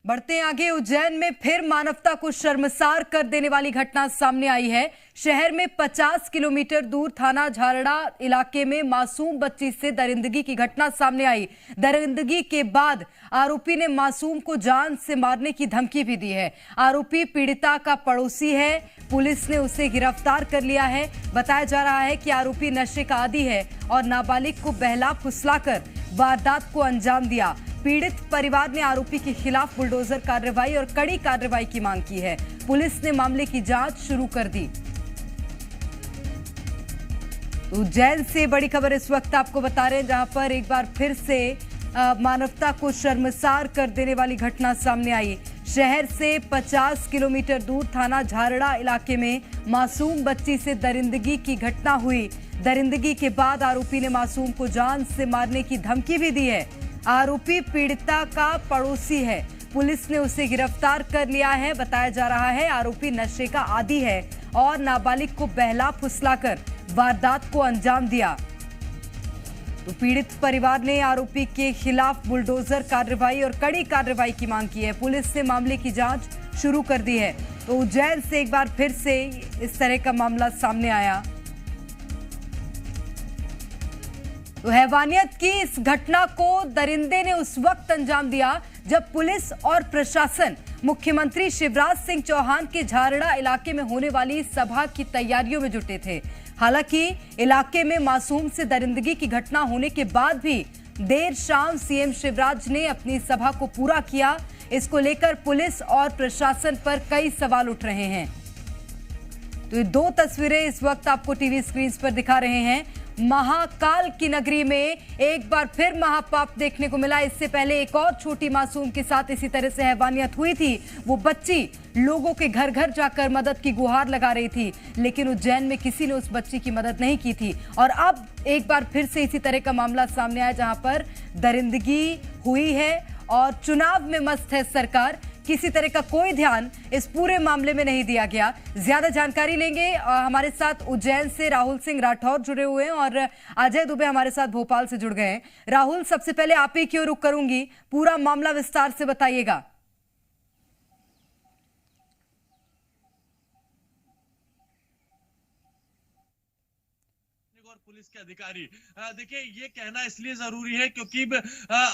बढ़ते हैं आगे। उज्जैन में फिर मानवता को शर्मसार कर देने वाली घटना सामने आई है। शहर में 50 किलोमीटर दूर थाना झारड़ा इलाके में मासूम बच्ची से दरिंदगी की घटना सामने आई। दरिंदगी के बाद आरोपी ने मासूम को जान से मारने की धमकी भी दी है। आरोपी पीड़िता का पड़ोसी है। पुलिस ने उसे गिरफ्तार कर लिया है। बताया जा रहा है कि आरोपी नशे का आदी है और नाबालिग को बहला फुसलाकर वारदात को अंजाम दिया। पीड़ित परिवार ने आरोपी के खिलाफ बुलडोजर कार्रवाई और कड़ी कार्रवाई की मांग की है। पुलिस ने मामले की जांच शुरू कर दी। उज्जैन से बड़ी खबर इस वक्त आपको बता रहे हैं, जहां पर एक बार फिर से मानवता को शर्मसार कर देने वाली घटना सामने आई। शहर से 50 किलोमीटर दूर थाना झारड़ा इलाके में मासूम बच्ची से दरिंदगी की घटना हुई। दरिंदगी के बाद आरोपी ने मासूम को जान से मारने की धमकी भी दी है। आरोपी पीड़िता का पड़ोसी है। पुलिस ने उसे गिरफ्तार कर लिया है। बताया जा रहा है आरोपी नशे का आदी है और नाबालिग को बहला फुसलाकर वारदात को अंजाम दिया। तो पीड़ित परिवार ने आरोपी के खिलाफ बुलडोजर कार्रवाई और कड़ी कार्रवाई की मांग की है। पुलिस ने मामले की जांच शुरू कर दी है। तो उज्जैन से एक बार फिर से इस तरह का मामला सामने आया। तो हैवानियत की इस घटना को दरिंदे ने उस वक्त अंजाम दिया जब पुलिस और प्रशासन मुख्यमंत्री शिवराज सिंह चौहान के झारड़ा इलाके में होने वाली सभा की तैयारियों में जुटे थे। हालांकि इलाके में मासूम से दरिंदगी की घटना होने के बाद भी देर शाम सीएम शिवराज ने अपनी सभा को पूरा किया। इसको लेकर पुलिस और प्रशासन पर कई सवाल उठ रहे हैं। तो ये दो तस्वीरें इस वक्त आपको टीवी स्क्रीन पर दिखा रहे हैं। महाकाल की नगरी में एक बार फिर महापाप देखने को मिला। इससे पहले एक और छोटी मासूम के साथ इसी तरह से हैवानियत हुई थी। वो बच्ची लोगों के घर घर जाकर मदद की गुहार लगा रही थी, लेकिन उज्जैन में किसी ने उस बच्ची की मदद नहीं की थी। और अब एक बार फिर से इसी तरह का मामला सामने आया, जहां पर दरिंदगी हुई है और चुनाव में मस्त है सरकार। किसी तरह का कोई ध्यान इस पूरे मामले में नहीं दिया गया। ज्यादा जानकारी लेंगे। हमारे साथ उज्जैन से राहुल सिंह राठौर जुड़े हुए हैं और अजय दुबे हमारे साथ भोपाल से जुड़ गए हैं। राहुल, सबसे पहले आप ही की ओर रुख करूंगी, पूरा मामला विस्तार से बताइएगा। और पुलिस के अधिकारी, देखिए ये कहना इसलिए जरूरी है क्योंकि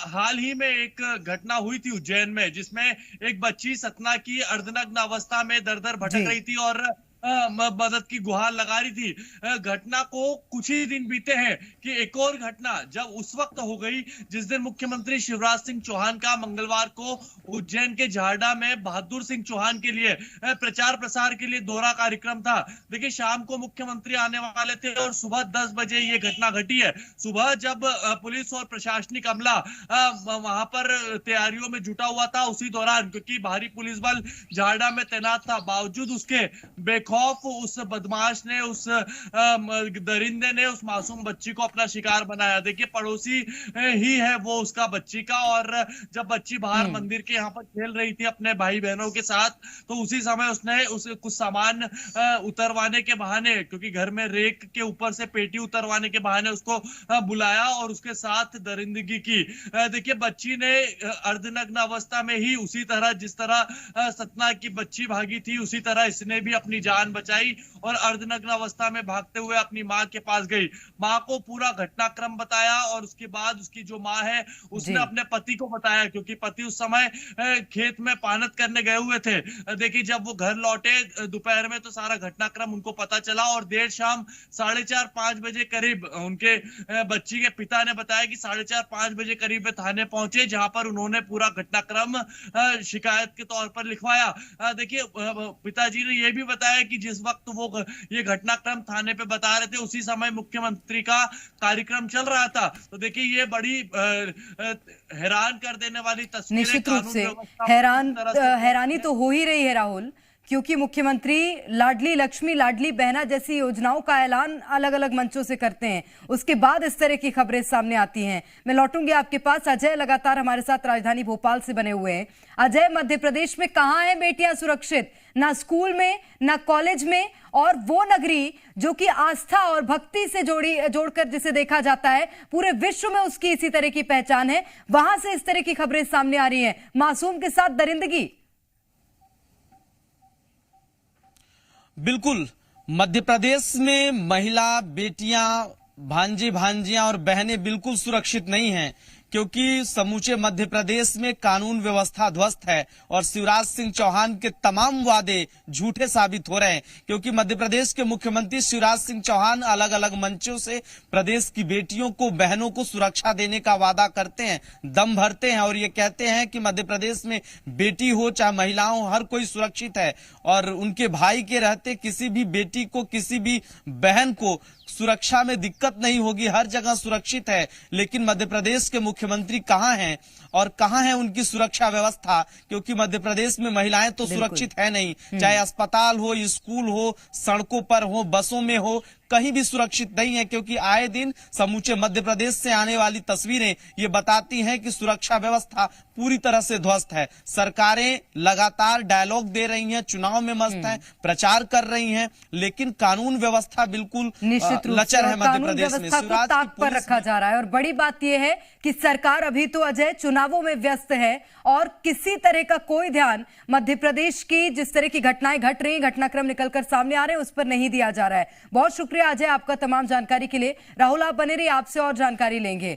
हाल ही में एक घटना हुई थी उज्जैन में, जिसमें एक बच्ची सतना की अर्धनग्न अवस्था में दर दर भटक रही थी और मदद की गुहार लगा रही थी। घटना को कुछ ही दिन बीते हैं कि एक और घटना जब उस वक्त हो गई जिस दिन मुख्यमंत्री शिवराज सिंह चौहान का मंगलवार को उज्जैन के झारड़ा में बहादुर सिंह चौहान के लिए प्रचार प्रसार के लिए दोहरा कार्यक्रम था। देखिए शाम को मुख्यमंत्री आने वाले थे और सुबह 10 बजे ये घटना घटी है। सुबह जब पुलिस और प्रशासनिक अमला वहां पर तैयारियों में जुटा हुआ था, उसी दौरान क्योंकि भारी पुलिस बल झारड़ा में तैनात था, बावजूद उसके खौफ उस बदमाश ने, उस दरिंदे ने उस मासूम बच्ची को अपना शिकार बनाया। देखिए पड़ोसी ही है वो उसका बच्ची का, और जब बच्ची बाहर मंदिर के यहाँ पर खेल रही थी अपने भाई बहनों के साथ, तो उसी समय उसने उसे कुछ सामान उतरवाने के बहाने, क्योंकि घर में रेक के ऊपर से पेटी उतरवाने के बहाने उसको बुलाया और उसके साथ दरिंदगी की। देखिए बच्ची ने अर्धनग्न अवस्था में ही उसी तरह जिस तरह सतना की बच्ची भागी थी, उसी तरह इसने भी अपनी जान बचाई और अर्धनग्न अवस्था में भागते हुए अपनी मां के पास गई। मां को पूरा घटनाक्रम बताया और उसके बाद उसकी जो मां है उसने अपने पति को बताया, क्योंकि पति उस समय खेत में पानत करने गए हुए थे। देखिए जब वो घर लौटे दोपहर में तो सारा घटनाक्रम उनको पता चला और देर शाम 4:30-5 बजे करीब उनके बच्ची के पिता ने बताया कि 4:30-5 बजे करीब थाने पहुंचे, जहां पर उन्होंने पूरा घटनाक्रम शिकायत के तौर पर लिखवाया। देखिए पिताजी ने यह भी बताया कि जिस वक्त वो ये घटनाक्रम थाने पे बता रहे थे उसी समय मुख्यमंत्री का कार्यक्रम चल रहा था। तो देखिए ये बड़ी हैरान कर देने वाली तस्वीरें। निश्चित रूप से हैरानी तो हो ही रही है राहुल, क्योंकि मुख्यमंत्री लाडली लक्ष्मी लाडली बहना जैसी योजनाओं का ऐलान अलग अलग मंचों से करते हैं, उसके बाद इस तरह की खबरें सामने आती हैं। मैं लौटूंगी आपके पास। अजय लगातार हमारे साथ राजधानी भोपाल से बने हुए हैं। अजय, मध्य प्रदेश में कहां हैं बेटियां सुरक्षित? ना स्कूल में, ना कॉलेज में, और वो नगरी जो कि आस्था और भक्ति से जोड़कर जिसे देखा जाता है, पूरे विश्व में उसकी इसी तरह की पहचान है, वहां से इस तरह की खबरें सामने आ रही हैं, मासूम के साथ दरिंदगी। बिल्कुल, मध्य प्रदेश में महिला, बेटियां, भांजे भांजियां और बहनें बिल्कुल सुरक्षित नहीं हैं, क्योंकि समूचे मध्य प्रदेश में कानून व्यवस्था ध्वस्त है और शिवराज सिंह चौहान के तमाम वादे झूठे साबित हो रहे हैं। क्योंकि मध्य प्रदेश के मुख्यमंत्री शिवराज सिंह चौहान अलग अलग मंचों से प्रदेश की बेटियों को, बहनों को सुरक्षा देने का वादा करते हैं, दम भरते हैं और ये कहते हैं कि मध्य प्रदेश में बेटी हो चाहे महिलाओं हो, हर कोई सुरक्षित है और उनके भाई के रहते किसी भी बेटी को, किसी भी बहन को सुरक्षा में दिक्कत नहीं होगी, हर जगह सुरक्षित है। लेकिन मध्य प्रदेश के मुख्यमंत्री कहां हैं और कहां है उनकी सुरक्षा व्यवस्था? क्योंकि मध्य प्रदेश में महिलाएं तो सुरक्षित है नहीं, चाहे अस्पताल हो, स्कूल हो, सड़कों पर हो, बसों में हो, कहीं भी सुरक्षित नहीं है। क्योंकि आए दिन समूचे मध्य प्रदेश से आने वाली तस्वीरें ये बताती हैं कि सुरक्षा व्यवस्था पूरी तरह से ध्वस्त है। सरकारें लगातार डायलॉग दे रही हैं, चुनाव में मस्त हैं, प्रचार कर रही हैं, लेकिन कानून व्यवस्था बिल्कुल लचर है मध्य प्रदेश में। शिवराज ताक पर रखा जा रहा है और बड़ी बात यह है कि सरकार अभी तो अजय चुनावों में व्यस्त है और किसी तरह का कोई ध्यान मध्य प्रदेश की जिस तरह की घटनाएं घट रही, घटनाक्रम निकलकर सामने आ रहे हैं, उस पर नहीं दिया जा रहा है। बहुत शुक्रिया अजय आपका तमाम जानकारी के लिए। राहुल, आप बने रहिए, आपसे और जानकारी लेंगे।